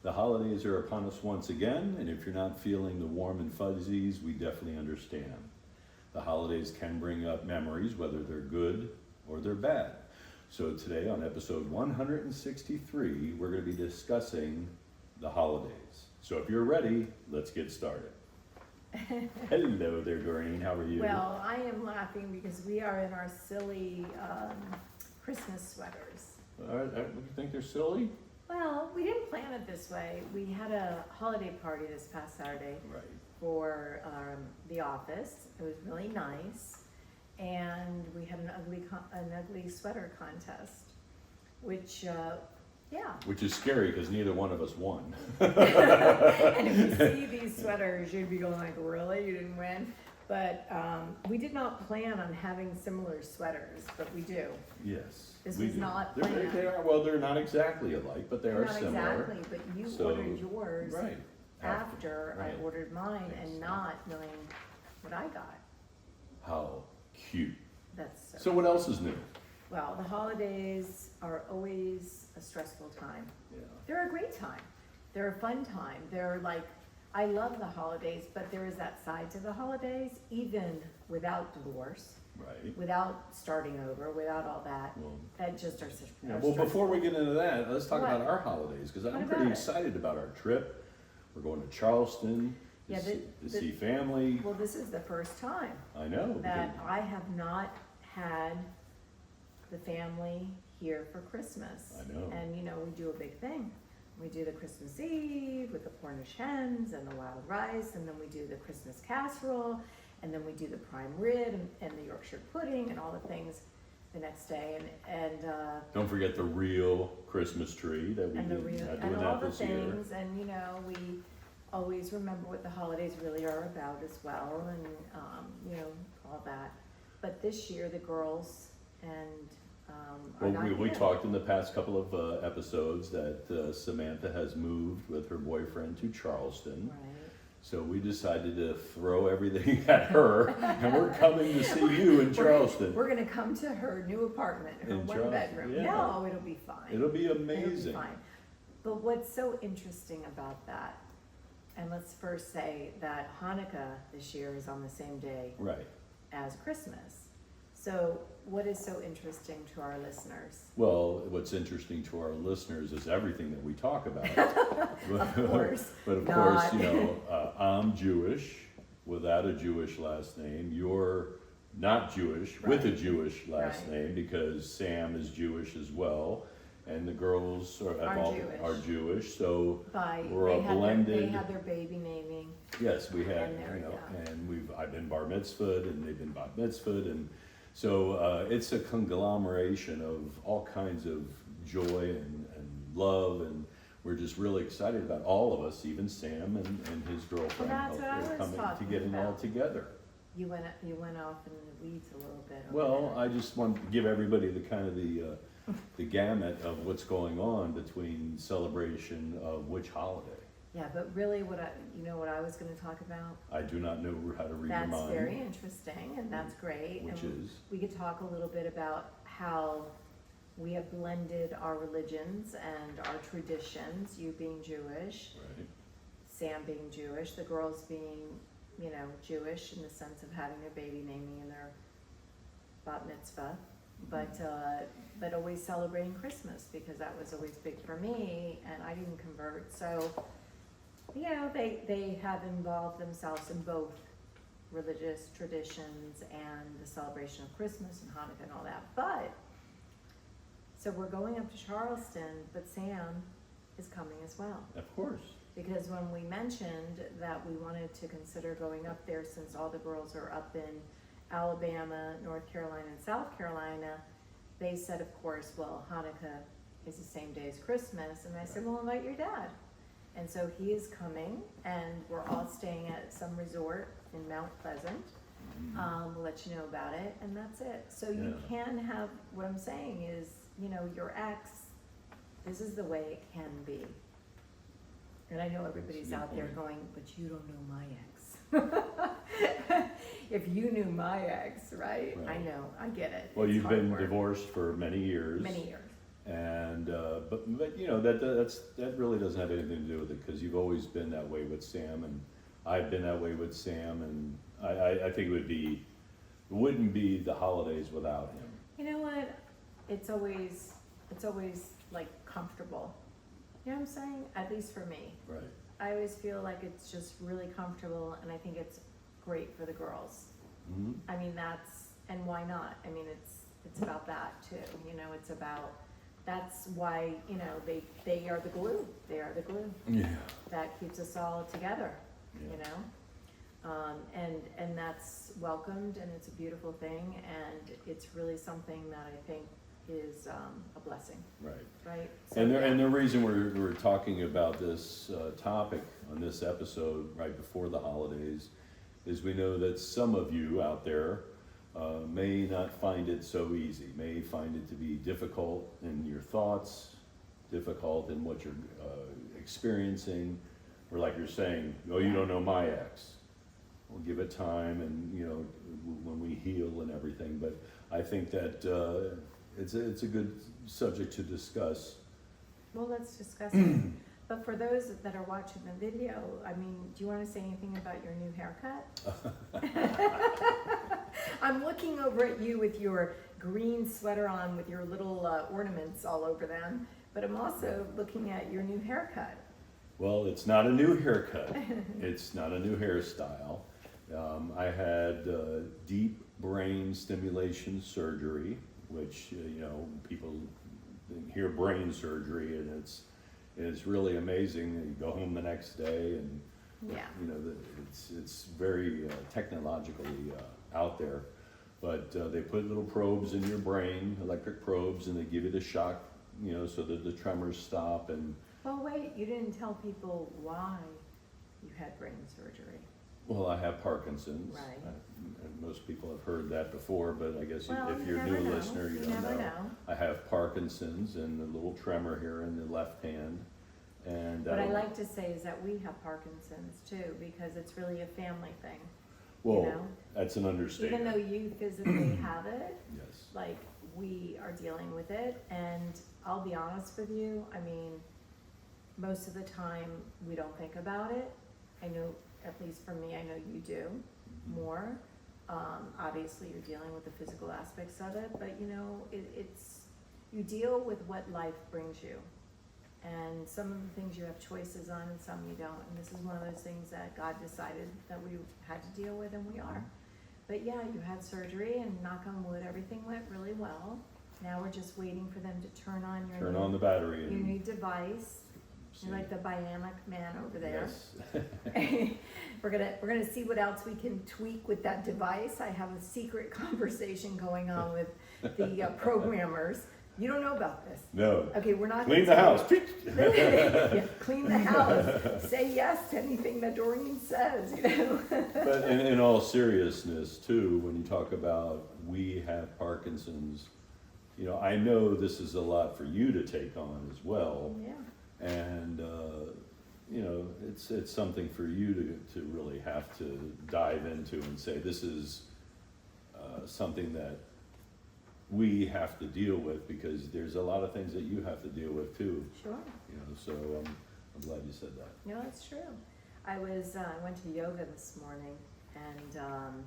The holidays are upon us once again, and if you're not feeling the warm and fuzzies, we definitely understand. The holidays can bring up memories, whether they're good or they're bad. So today on episode 163, we're going to be discussing the holidays. So if you're ready, let's get started. Hello there, Doreen. How are you? Well, I am laughing because we are in our silly Christmas sweaters. You think they're silly? Well, we didn't plan it this way. We had a holiday party this past Saturday Right. for the office. It was really nice, and we had an ugly sweater contest, which Which is scary because neither one of us won. And if you see these sweaters, you'd be going like, really? You didn't win? But we did not plan on having similar sweaters, but we do. Yes. This we was do. not They planned. are, well, they're not exactly alike, but they are Not similar. exactly, but you So, ordered yours Right. after Right. I ordered mine Yes. and not knowing what I got. How cute. That's So what else is new? Well, the holidays are always a stressful time. Yeah. They're a great time. They're a fun time. They're like, I love the holidays, but there is that side to the holidays, even without divorce, Right. without starting over, without all that. Well, That just are such. yeah, well, before we get into that, let's talk What? about our holidays, because What I'm about pretty it? excited about our trip. We're going to Charleston Yeah, to see family. Well, this is the first time I know. that because- I have not had the family here for Christmas. I know. And you know, we do a big thing. We do the Christmas Eve with the Cornish hens and the wild rice, and then we do the Christmas casserole, and then we do the prime rib and the Yorkshire pudding and all the things the next day, and Don't forget the real Christmas tree that we and the did real not and doing all that the this year. things, and you know, we always remember what the holidays really are about as well, and you know, all that. But this year the girls and are Well, not we here. talked in the past couple of episodes that Samantha has moved with her boyfriend to Charleston. Right. So we decided to throw everything at her, and we're coming to see you in Charleston. We're gonna come to her new apartment, her In one Charleston, bedroom. yeah. No, it'll be fine. It'll be It'll be amazing. fine. But what's so interesting about that, and let's first say that Hanukkah this year is on the same day Right. as Christmas. So what is so interesting to our listeners? Well, what's interesting to our listeners is everything that we talk about. Of course. But of not. course, you know, I'm Jewish without a Jewish last name. You're not Jewish with a Right. Jewish last Right. name because Sam is Jewish as well. And the girls are Jewish, so we're They a had blended. they had their baby naming. Yes, we had, And there, you know, yeah. and I've been bar mitzvahed and they've been bat mitzvahed, and so it's a conglomeration of all kinds of joy and love, and we're just really excited about all of us, even Sam and his girlfriend. Well, that's what I they're was coming talking to get it all about. together. You went off in the weeds a little bit. over Well, there. I just want to give everybody the kind of the gamut of what's going on between celebration of which holiday. Yeah, but really what I was gonna talk about? I do not know how to read your That's mind. very interesting, and that's great. Which And is? we could talk a little bit about how we have blended our religions and our traditions, you being Jewish, Right. Sam being Jewish, the girls being, you know, Jewish in the sense of having their baby naming in their bat mitzvah, but always celebrating Christmas, because that was always big for me, and I didn't convert, so, you know, they have involved themselves in both religious traditions and the celebration of Christmas and Hanukkah and all that, but, so we're going up to Charleston, but Sam is coming as well. Of course. Because when we mentioned that we wanted to consider going up there, since all the girls are up in Alabama, North Carolina, and South Carolina, they said, of course, well, Hanukkah is the same day as Christmas, and I said, well, invite your dad. And so he is coming, and we're all staying at some resort in Mount Pleasant. We'll let you know about it, and that's it. So you Yeah. can have, what I'm saying is, you know, your ex, this is the way it can be. And I know everybody's That's a good out there point. going, but you don't know my ex. If you knew my ex, right? I Right. know, I get it. Well, It's you've hard been work. divorced for many years. Many years. And but you know that really doesn't have anything to do with it, because you've always been that way with Sam, and I've been that way with Sam, and I think it wouldn't be the holidays without him. You know what? It's always like comfortable. You know what I'm saying? At least for me. Right. I always feel like it's just really comfortable, and I think it's great for the girls. Mm-hmm. I mean, and why not? I mean, it's about that too. You know, it's about, that's why, you know, they are the glue. They are the glue Yeah. that keeps us all together. Yeah. You know, and that's welcomed, and it's a beautiful thing, and it's really something that I think is a blessing. Right. Right. So, And the reason we're talking about this topic on this episode right before the holidays is we know that some of you out there may not find it so easy, may find it to be difficult in your thoughts, difficult in what you're experiencing, or like you're saying, oh, you don't know my ex. We'll give it time, and you know, when we heal and everything. But I think that it's a good subject to discuss. Well, let's discuss it. But for those that are watching the video, I mean, do you want to say anything about your new haircut? I'm looking over at you with your green sweater on with your little ornaments all over them, but I'm also looking at your new haircut. Well, it's not a new haircut. It's not a new hairstyle. I had deep brain stimulation surgery, which, you know, people hear brain surgery, and it's really amazing. You go home the next day, and Yeah. you know, it's very technologically out there. But they put little probes in your brain, electric probes, and they give you the shock, you know, so that the tremors stop. And Well, wait, you didn't tell people why you had brain surgery. well, I have Parkinson's. Right. And most people have heard that before, but I guess Well, if you you're a never new know. listener, you You don't never know. know. I have Parkinson's and a little tremor here in the left hand. And What I like to say is that we have Parkinson's too, because it's really a family thing. well, you know? that's an understatement. Even though you physically have it, Yes. like we are dealing with it, and I'll be honest with you, I mean, most of the time we don't think about it. I know, at least for me, I know you do more. Obviously you're dealing with the physical aspects of it, but you know, it's, you deal with what life brings you. And some of the things you have choices on, and some you don't, and this is one of those things that God decided that we had to deal with, and we are. But yeah, you had surgery, and knock on wood, everything went really well. Now we're just waiting for them to turn on your Turn new, on the battery your and new device. see. You're like the bionic man over there. Yes. We're gonna see what else we can tweak with that device. I have a secret conversation going on with the programmers. You don't know about this. No. Okay, we're not. Clean the gonna house. yeah, clean the house. Say yes to anything that Doreen says, you know. But in all seriousness, too, when you talk about we have Parkinson's, you know, I know this is a lot for you to take on as well. Yeah. And, you know, it's something for you to really have to dive into and say, this is something that we have to deal with, because there's a lot of things that you have to deal with too. Sure. You know, so I'm glad you said that. No, it's true. I went to yoga this morning, and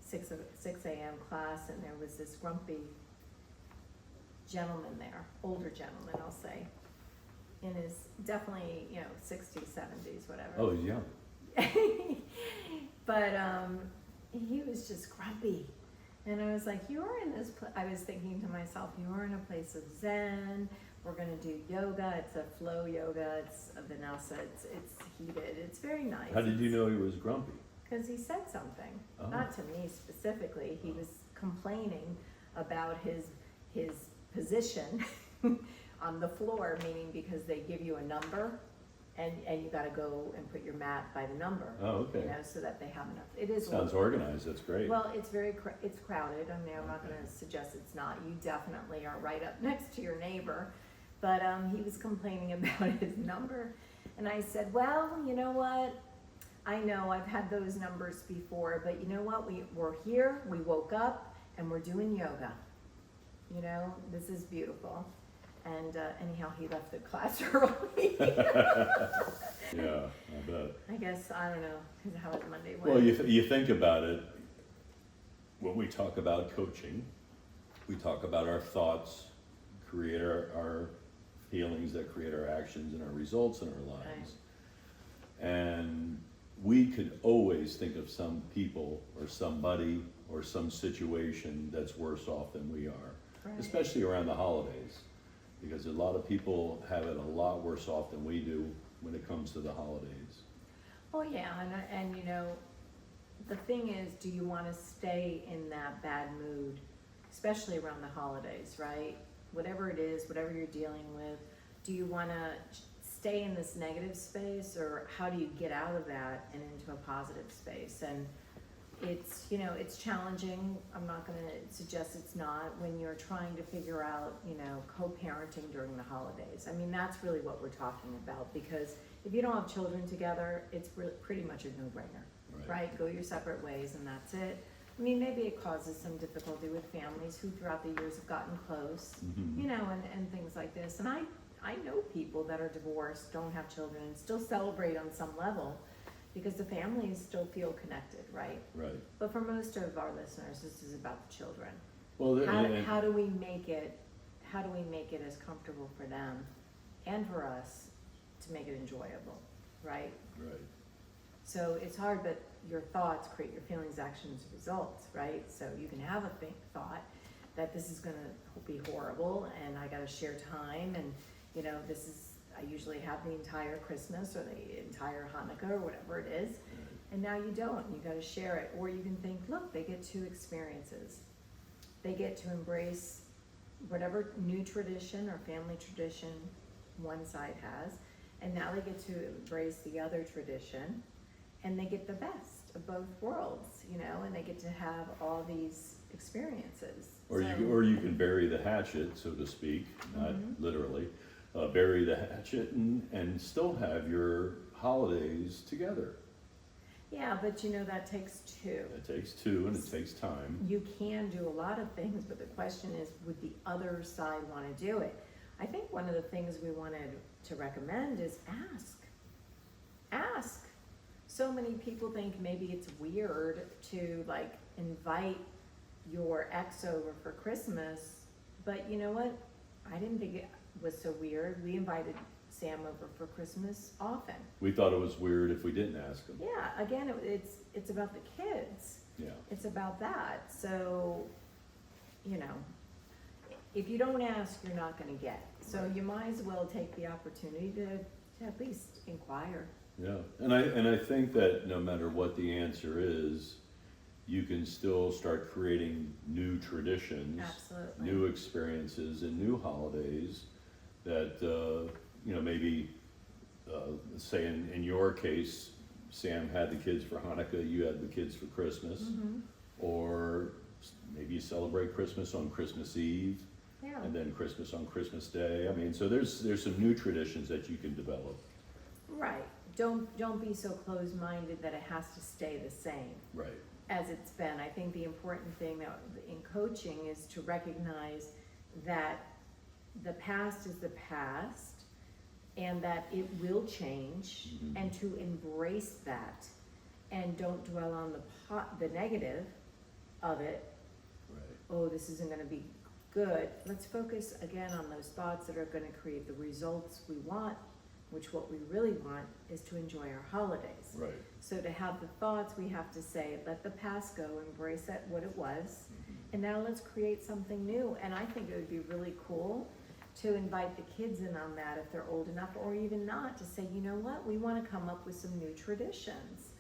6 a.m. class, and there was this grumpy gentleman there, older gentleman, I'll say, in his definitely, you know, 60s, 70s, whatever. Oh, yeah. But he was just grumpy. And I was like, you are in this, I was thinking to myself, you are in a place of Zen. We're going to do yoga. It's a flow yoga. It's a vinyasa. It's heated. It's very nice. How did you know he was grumpy? Because he said something. Oh. Not to me specifically. He was complaining about his position on the floor, meaning because they give you a number, and you got to go and put your mat by the number. Oh, okay. You know, so that they have enough. It is Sounds organized, that's great. well, it's very it's crowded. I mean, I'm not going to suggest it's not. You definitely are right up next to your neighbor, but he was complaining about his number, and I said, well, you know what? I know I've had those numbers before, but you know what? We're here. We woke up and we're doing yoga. You know, this is beautiful. And anyhow, he left the class early. Yeah, I bet. I guess, I don't know, because how it Monday went. Well, you think about it, when we talk about coaching, we talk about our thoughts, create our feelings that create our actions and our results in our lives. Right. And we could always think of some people or somebody or some situation that's worse off than we are, Right. especially around the holidays, because a lot of people have it a lot worse off than we do when it comes to the holidays. Oh, yeah, and you know, the thing is, do you want to stay in that bad mood, especially around the holidays, right? Whatever it is, whatever you're dealing with, do you want to stay in this negative space, or how do you get out of that and into a positive space? And it's, you know, it's challenging. I'm not going to suggest it's not when you're trying to figure out, you know, co-parenting during the holidays. I mean, that's really what we're talking about, because if you don't have children together, it's pretty much a no-brainer, right? Go your separate ways and that's it. I mean, maybe it causes some difficulty with families who throughout the years have gotten close, you know, and things like this. And I know people that are divorced, don't have children, and still celebrate on some level, because the families still feel connected, right? Right. But for most of our listeners, this is about the children. Well, How do we make it as comfortable for them and for us to make it enjoyable, right? right. So it's hard, but your thoughts create your feelings, actions, results, right? So you can have a thought that this is gonna be horrible and I gotta share time, and you know, I usually have the entire Christmas or the entire Hanukkah or whatever it is, and now you don't, and you gotta share it. Or you can think, look, they get 2 experiences. They get to embrace whatever new tradition or family tradition one side has, and now they get to embrace the other tradition, and they get the best of both worlds, you know, and they get to have all these experiences. Or you can bury the hatchet, so to speak, not literally, bury the hatchet and still have your holidays together. Yeah, but you know, that takes 2. It takes 2 and it takes time. You can do a lot of things, but the question is, would the other side want to do it? I think one of the things we wanted to recommend is ask. So many people think maybe it's weird to like invite your ex over for Christmas, but you know what? I didn't think it was so weird. We invited Sam over for Christmas often. We thought it was weird if we didn't ask him. Yeah, again, it's about the kids. Yeah. It's about that. So, you know, if you don't ask, you're not going to get. So Right. you might as well take the opportunity to at least inquire. Yeah, and I think that no matter what the answer is, you can still start creating new traditions, Absolutely. new experiences, and new holidays that you know, maybe say in your case, Sam had the kids for Hanukkah, you had the kids for Christmas, or maybe you celebrate Christmas on Christmas Eve, Yeah. and then Christmas on Christmas Day. I mean, so there's some new traditions that you can develop. Right. Don't be so closed-minded that it has to stay the same Right. as it's been. I think the important thing that in coaching is to recognize that the past is the past and that it will change, and to embrace that and don't dwell on the negative of it. Right. Oh, this isn't going to be good. Let's focus again on those thoughts that are going to create the results we want, which what we really want is to enjoy our holidays. Right. So to have the thoughts, we have to say, let the past go, embrace it, what it was, and now let's create something new. And I think it would be really cool to invite the kids in on that if they're old enough, or even not, to say, you know what, we want to come up with some new traditions.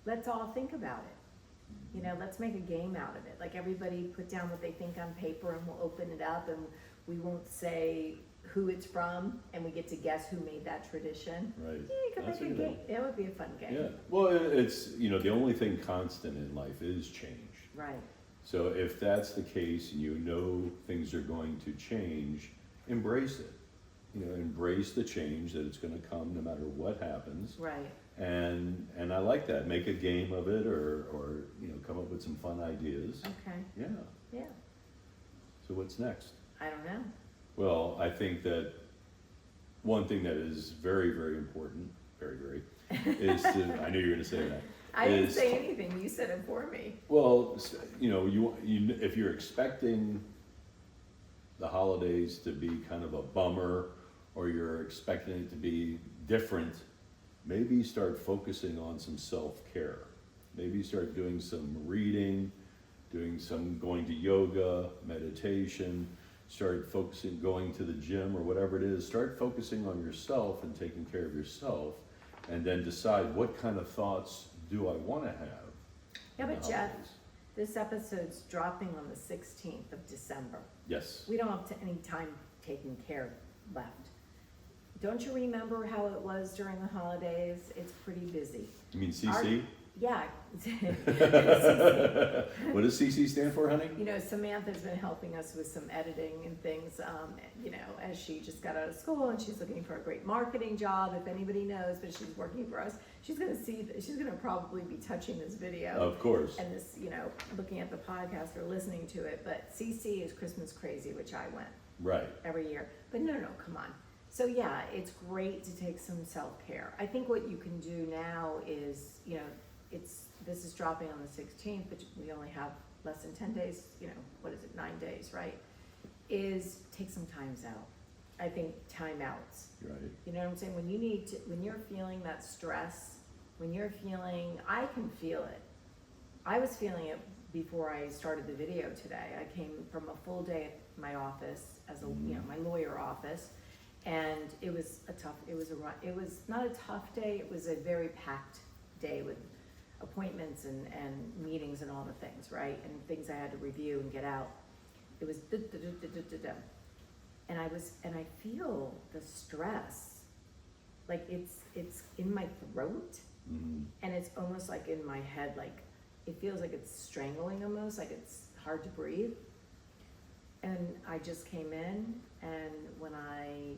Let's all think about it. You know, let's make a game out of it. Like, everybody put down what they think on paper, and we'll open it up, and we won't say who it's from, and we get to guess who made that tradition. Right. Yeah, you could That's make a a good game. It would be a fun game. Yeah, well, it's, you know, the only thing constant in life is change. Right. So if that's the case, and you know things are going to change, embrace it. You know, embrace the change, that it's gonna come no matter what happens. Right. And I like that, make a game of it, or, you know, come up with some fun ideas. Okay. Yeah, Yeah. so what's next? I don't know. Well, I think that one thing that is very, very important, is to, I knew you were gonna say that. I didn't is- say anything, you said it for me. Well, you, if you're expecting the holidays to be kind of a bummer, or you're expecting it to be different, maybe start focusing on some self-care. Maybe start doing some reading, going to yoga, meditation, start focusing, going to the gym or whatever it is. Start focusing on yourself and taking care of yourself, and then decide what kind of thoughts do I want to have. Yeah, in but the Jeff, holidays. this episode's dropping on the 16th of December. Yes. We don't have any time taking care left. Don't you remember how it was during the holidays? It's pretty busy. You mean CC? Yeah. What does CC stand for, honey? You know, Samantha's been helping us with some editing and things, you know, as she just got out of school and she's looking for a great marketing job, if anybody knows, but she's working for us. She's gonna probably be touching this video. Of course. And this, you know, looking at the podcast or listening to it, but CC is Christmas Crazy, which I went Right. every year. But no, come on. So yeah, it's great to take some self-care. I think what you can do now is, you know, this is dropping on the 16th, but we only have less than 10 days, you know, what is it, 9 days, right? Is take some times out. I think timeouts. Right. You know what I'm saying? When you're feeling that stress, I can feel it. I was feeling it before I started the video today. I came from a full day at my office as you know, my lawyer office. And it was not a tough day, it was a very packed day with appointments and meetings and all the things, right? And things I had to review and get out. It was and I feel the stress, like it's in my throat, and it's almost like in my head, like it feels like it's strangling almost, like it's hard to breathe. And I just came in, and when I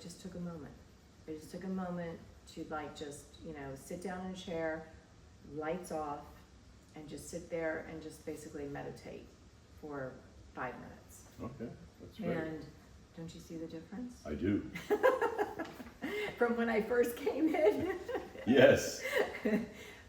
just took a moment. I just took a moment to you know, sit down in a chair, lights off, and just sit there and just basically meditate for 5 minutes. Okay, that's great. And don't you see the difference? I do. From when I first came in. Yes.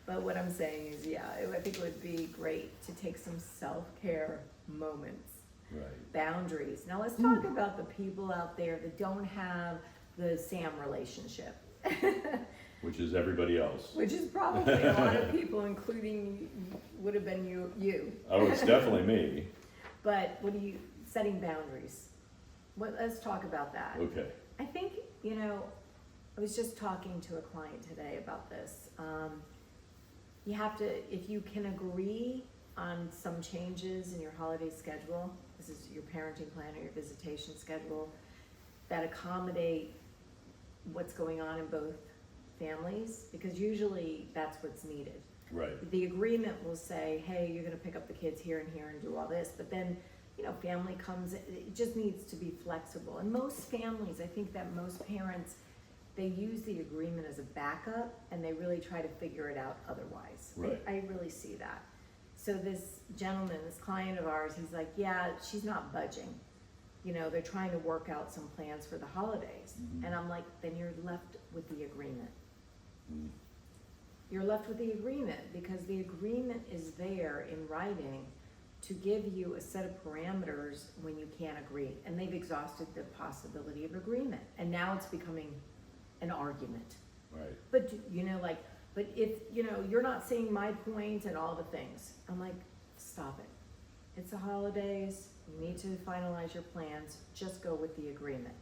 But what I'm saying is, yeah, I think it would be great to take some self-care moments. Right. Boundaries. Now let's talk about the people out there that don't have the Sam relationship. Which is everybody else. Which is probably a lot of people, including, would have been you. Oh, it's definitely me. But setting boundaries. Let's talk about that. Okay. I think, you know, I was just talking to a client today about this. You have to, if you can agree on some changes in your holiday schedule, this is your parenting plan or your visitation schedule, that accommodate what's going on in both families, because usually that's what's needed. Right. The agreement will say, hey, you're gonna pick up the kids here and here and do all this, but then, you know, family comes, it just needs to be flexible. And most families, I think that most parents, they use the agreement as a backup and they really try to figure it out otherwise. Right. I really see that. So this gentleman, this client of ours, he's like, yeah, she's not budging. You know, they're trying to work out some plans for the holidays. And I'm like, then you're left with the agreement. You're left with the agreement because the agreement is there in writing to give you a set of parameters when you can't agree. And they've exhausted the possibility of agreement. And now it's becoming an argument. Right. But, you know, like, but if, you know, you're not seeing my point and all the things, I'm like, stop it. It's the holidays, you need to finalize your plans, just go with the agreement.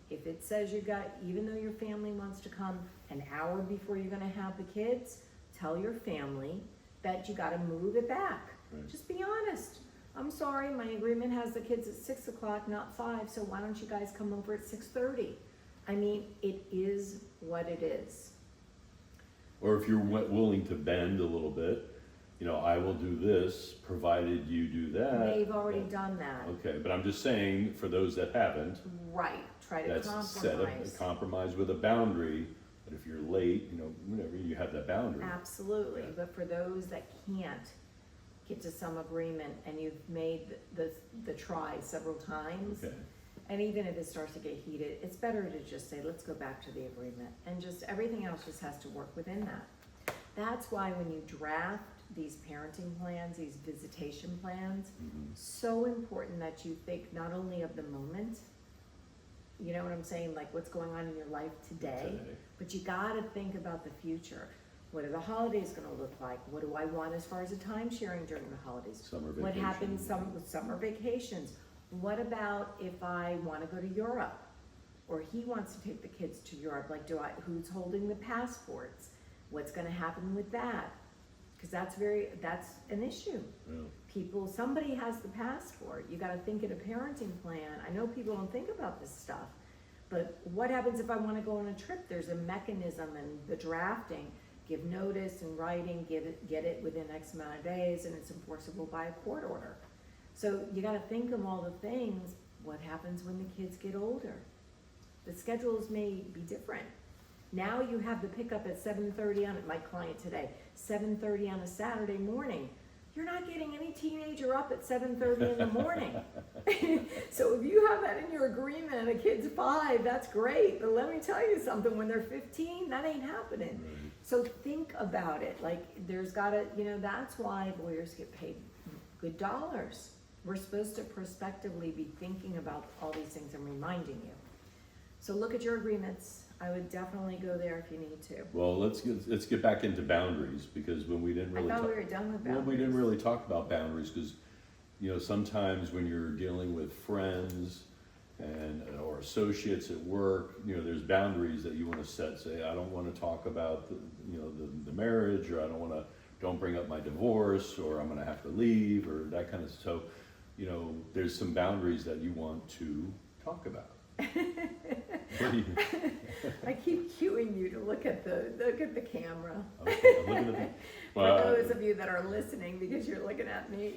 If it says even though your family wants to come an hour before you're gonna have the kids, tell your family that you gotta move it back. Right. Just be honest. I'm sorry, my agreement has the kids at 6 o'clock, not 5, so why don't you guys come over at 6:30? I mean, it is what it is. Or if you're willing to bend a little bit, you know, I will do this, provided you do that. They've already done that. Okay, but I'm just saying, for those that haven't, Right, try to that's set compromise. a compromise with a boundary. But if you're late, you know, whenever you have that boundary. Absolutely, Yeah. but for those that can't get to some agreement and you've made the try several times, Okay. And even if it starts to get heated, it's better to just say, let's go back to the agreement, and just everything else just has to work within that. That's why when you draft these parenting plans, these visitation plans, so important that you think not only of the moment, you know what I'm saying, like what's going on in your life today, but you gotta think about the future. What are the holidays gonna look like? What do I want as far as a time sharing during the holidays? Summer vacation. What happens with summer vacations? What about if I wanna go to Europe? Or he wants to take the kids to Europe, like who's holding the passports? What's gonna happen with that? Because that's an issue. Yeah. Somebody has the passport. You gotta think in a parenting plan. I know people don't think about this stuff, but what happens if I wanna go on a trip? There's a mechanism in the drafting. Give notice in writing, get it within X amount of days, and it's enforceable by a court order. So you gotta think of all the things. What happens when the kids get older? The schedules may be different. Now you have the pickup at 7:30 on my client today, 7:30 on a Saturday morning. You're not getting any teenager up at 7:30 in the morning. So if you have that in your agreement and a kid's 5, that's great. But let me tell you something, when they're 15, that ain't happening. Right. So think about it. Like there's gotta, that's why lawyers get paid good dollars. We're supposed to prospectively be thinking about all these things and reminding you. So look at your agreements. I would definitely go there if you need to. Well, let's get back into boundaries, because when we didn't really I thought we were done with boundaries. Well, we didn't really talk about boundaries because, sometimes when you're dealing with friends or associates at work, there's boundaries that you want to set. Say, I don't want to talk about the marriage, or don't bring up my divorce, or I'm going to have to leave, or that kind of stuff. So, there's some boundaries that you want to talk about. I keep cueing you to look at the camera. Okay, I'm looking at For those of you that are listening, because you're looking at me,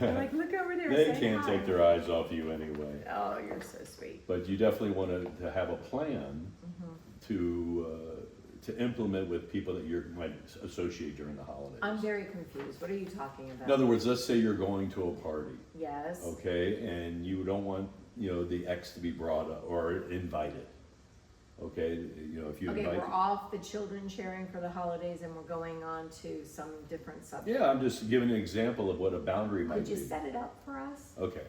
I'm like, look over there. They say can't hi. take their eyes off you anyway. Oh, you're so sweet. But you definitely want to have a plan to implement with people that you might associate during the holidays. I'm very confused. What are you talking about? In other words, let's say you're going to a party. Yes. Okay, and you don't want the ex to be brought up or invited. Okay, if you invite. Okay, we're off the children sharing for the holidays, and we're going on to some different subject. Yeah, I'm just giving an example of what a boundary might Could be. you set it up for us? Okay.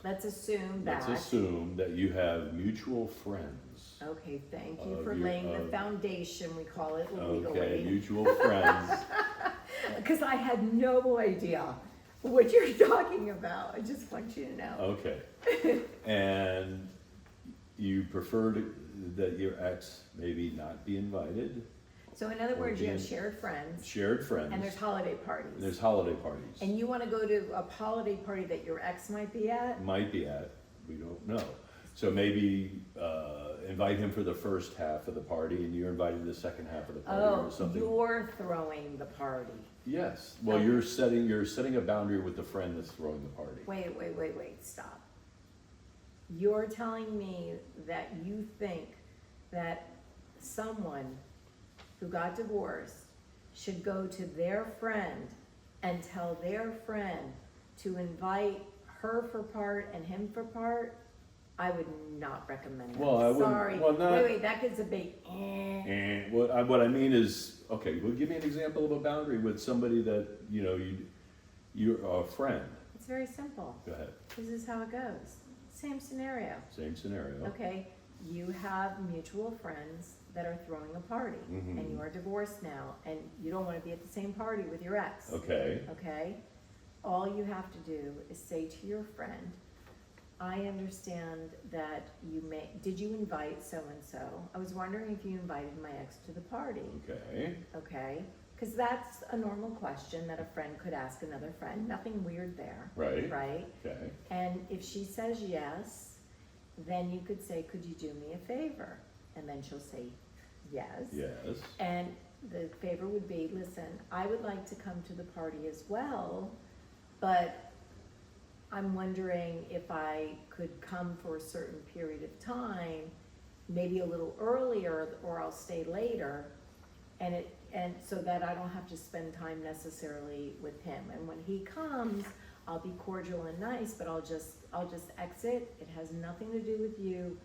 Let's assume that. Let's assume that you have mutual friends. Okay, thank you for laying the foundation, we call it legally. Okay, mutual friends. Because I had no idea what you're talking about. I just want you to know. Okay. And you prefer that your ex maybe not be invited? So in other words, you have shared friends. Shared friends. And there's holiday parties. And there's holiday parties. And you want to go to a holiday party that your ex might be at? Might be at. We don't know. So maybe invite him for the first half of the party, and you're invited to the second half of the party, or something. You're throwing the party. Yes. Well, Okay. you're setting a boundary with the friend that's throwing the party. Wait, stop. You're telling me that you think that someone who got divorced should go to their friend and tell their friend to invite her for part and him for part? I would not recommend that. Well, I wouldn't. Sorry. Well, not. Wait, that gets a big What I mean is, okay, well, give me an example of a boundary with somebody that you're a friend. It's very simple. Go ahead. This is how it goes. Same scenario. Same scenario. Okay, you have mutual friends that are throwing a party, and you are divorced now, and you don't want to be at the same party with your ex. Okay. Okay? All you have to do is say to your friend, I understand that did you invite so-and-so? I was wondering if you invited my ex to the party. Okay. Okay? Because that's a normal question that a friend could ask another friend. Nothing weird there. Right. Right? Okay. And if she says yes, then you could say, could you do me a favor? And then she'll say yes. Yes. And the favor would be, listen, I would like to come to the party as well, but I'm wondering if I could come for a certain period of time, maybe a little earlier, or I'll stay later, and so that I don't have to spend time necessarily with him. And when he comes, I'll be cordial and nice, but I'll just exit. It has nothing to do with you.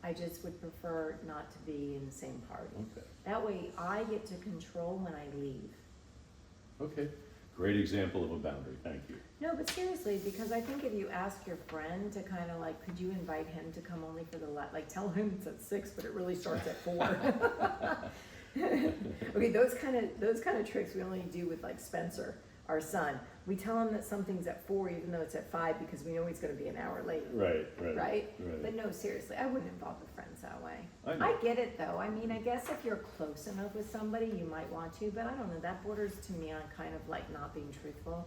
I just would prefer not to be in the same party. Okay. That way I get to control when I leave. Okay. Great example of a boundary. Thank you. No, but seriously, because I think if you ask your friend to kind of like, could you invite him to come only for the, like tell him it's at 6, but it really starts at 4. Okay, those kind of tricks we only do with like Spencer, our son. We tell him that something's at 4 even though it's at 5 because we know he's gonna be an hour late. Right? But no, seriously, I wouldn't involve the friends that way. I get it though. I mean, I guess if you're close enough with somebody, you might want to, but I don't know, that borders to me on kind of like not being truthful.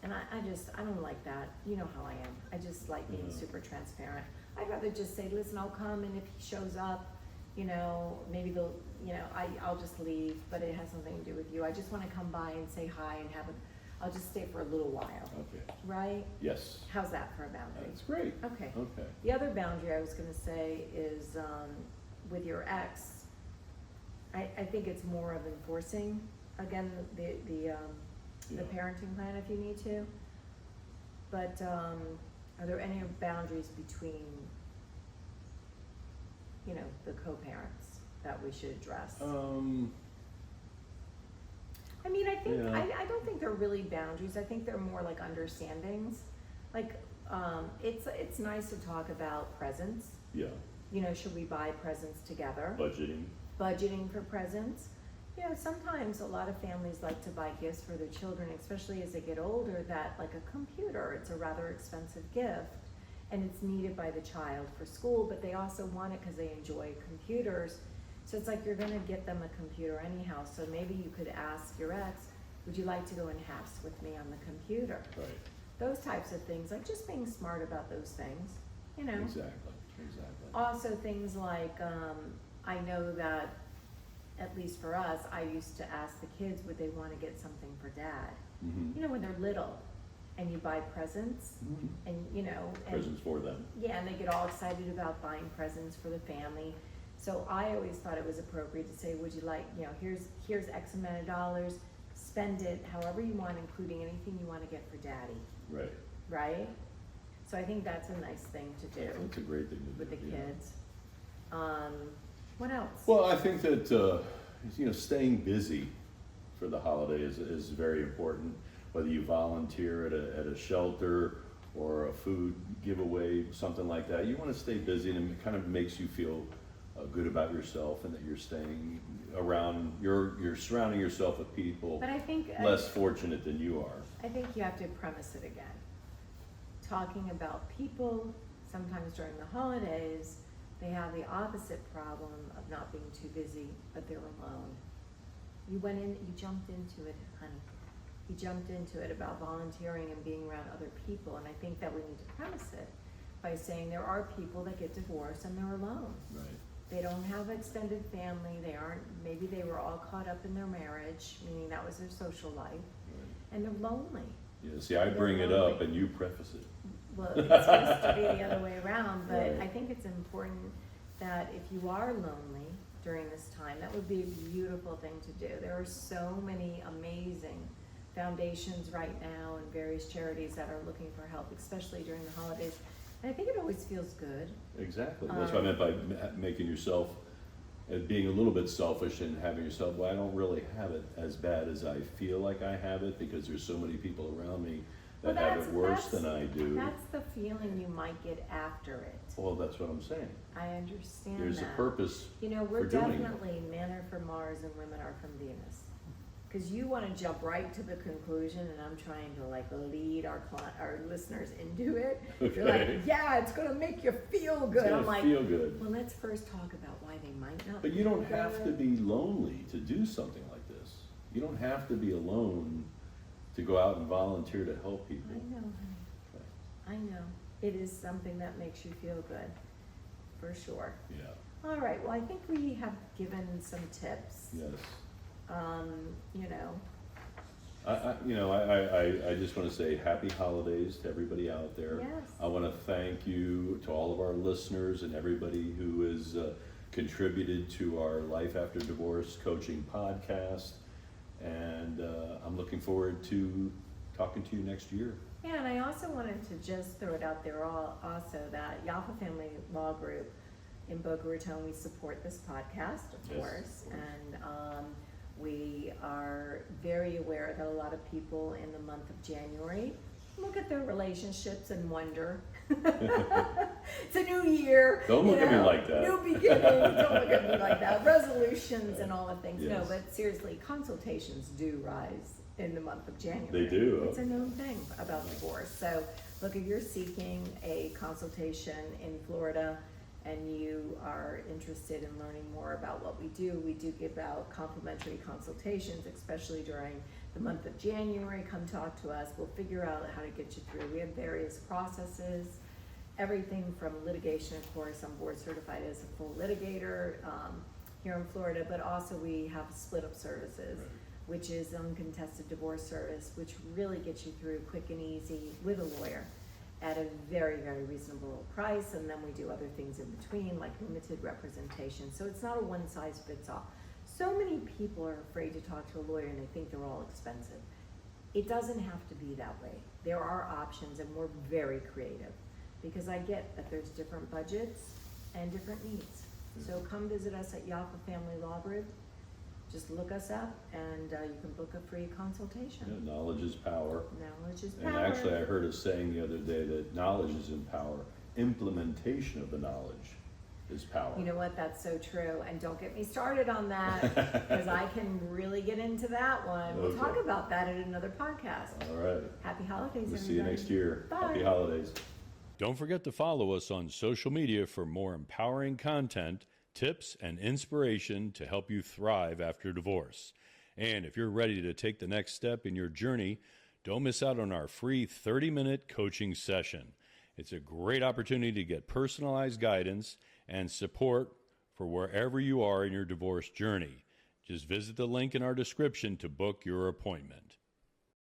And I don't like that. You know how I am. I just like being super transparent. I'd rather just say, listen, I'll come, and if he shows up, you know, maybe they'll, you know, I'll just leave, but it has something to do with you. I just wanna come by and say hi and I'll just stay for a little while. Okay. Right? Yes. How's that for a boundary? That's great. Okay. Okay. The other boundary I was gonna say is, with your ex, I think it's more of enforcing, again, the parenting plan if you need to. But, are there any boundaries between, you know, the co-parents that we should address? I mean, I think, Yeah. I don't think they're really boundaries. I think they're more like understandings. Like, it's nice to talk about presents. Yeah. You know, should we buy presents together? Budgeting For presents. You know, sometimes a lot of families like to buy gifts for their children, especially as they get older, that like a computer, it's a rather expensive gift. And it's needed by the child for school, but they also want it because they enjoy computers. So it's like you're gonna get them a computer anyhow, so maybe you could ask your ex, would you like to go in halves with me on the computer? Right. Those types of things, like just being smart about those things, you know? Exactly. Also things like, I know that, at least for us, I used to ask the kids, would they wanna get something for dad? Mm-hmm. You know, when they're little, and you buy presents, Mm-hmm. and you know. And Presents for them. yeah, and they get all excited about buying presents for the family. So I always thought it was appropriate to say, would you like, you know, here's X amount of dollars, spend it however you want, including anything you wanna get for daddy, Right. right? So I think that's a nice thing to do That's a great thing to do. with the yeah. kids. What else? Well, I think that, you know, staying busy for the holiday is very important. Whether you volunteer at a shelter or a food giveaway, something like that, you want to stay busy, and it kind of makes you feel good about yourself, and that you're staying around, you're surrounding yourself with people But I think, less fortunate than you are. I think you have to premise it again. Talking about people, sometimes during the holidays, they have the opposite problem of not being too busy, but they're alone. You went in, you jumped into it, honey. You jumped into it about volunteering and being around other people, and I think that we need to premise it by saying there are people that get divorced and they're alone. Right. They don't have extended family, they aren't, maybe they were all caught up in their marriage, meaning that was their social life, Right. and they're lonely. Yeah. See, I bring it up and you preface it. Well, it's supposed to be the other way around, but Right. I think it's important that if you are lonely during this time, that would be a beautiful thing to do. There are so many amazing foundations right now and various charities that are looking for help, especially during the holidays. And I think it always feels good. Exactly. That's what I meant by making yourself, being a little bit selfish and having yourself, well, I don't really have it as bad as I feel like I have it, because there's so many people around me that Well, have it worse than I do. That's the feeling you might get after it. Well, that's what I'm saying. I understand There's a that. purpose. You know, we're for doing it. definitely, men are from Mars and women are from Venus. Cause you wanna jump right to the conclusion, and I'm trying to like lead our listeners into it. You're like, Okay. yeah, it's gonna make you feel It's good. gonna I'm like, feel good. well, let's first talk about why they might not. But you don't feel have to good. be lonely to do something like this. You don't have to be alone to go out and volunteer to help I people. know, honey. I know. It is something that makes you feel good, for sure. Yeah. All right, well, I think we have given some tips. Yes. You know, I just want to say happy holidays to everybody out there. yes. I want to thank you to all of our listeners and everybody who has contributed to our Life After Divorce coaching podcast. And I'm looking forward to talking to you next year. Yeah, and I also wanted to just throw it out there also that Yaffa Family Law Group in Boca Raton, we support this podcast, of Yes. course, and we are very aware that a lot of people in the month of January look at their relationships and wonder. It's a new year. Don't look at me like that. New beginnings. Don't look at me like that. Resolutions and all the things. Yes. No, but seriously, consultations do rise in the month of January. They do. It's a known thing about divorce. So look, if you're seeking a consultation in Florida and you are interested in learning more about what we do give out complimentary consultations, especially during the month of January. Come talk to us. We'll figure out how to get you through. We have various processes, everything from litigation, of course. I'm board certified as a full litigator here in Florida, but also we have split up services, Right. which is uncontested divorce service, which really gets you through quick and easy with a lawyer at a very, very reasonable price. And then we do other things in between, like limited representation. So it's not a one size fits all. So many people are afraid to talk to a lawyer and they think they're all expensive. It doesn't have to be that way. There are options, and we're very creative because I get that there's different budgets and different needs. So come visit us at Yaffa Family Law Group. Just look us up and you can book a free consultation. Yeah, knowledge is power. Knowledge is And power. actually, I heard a saying the other day that knowledge is in power. Implementation of the knowledge is power. You know what? That's so true. And don't get me started on that because I can really get into that one. We'll Okay. talk about that in another podcast. All right. Happy holidays, We'll everybody. see you next year. Bye. Happy holidays. Don't forget to follow us on social media for more empowering content, tips, and inspiration to help you thrive after divorce. And if you're ready to take the next step in your journey, don't miss out on our free 30-minute coaching session. It's a great opportunity to get personalized guidance and support for wherever you are in your divorce journey. Just visit the link in our description to book your appointment.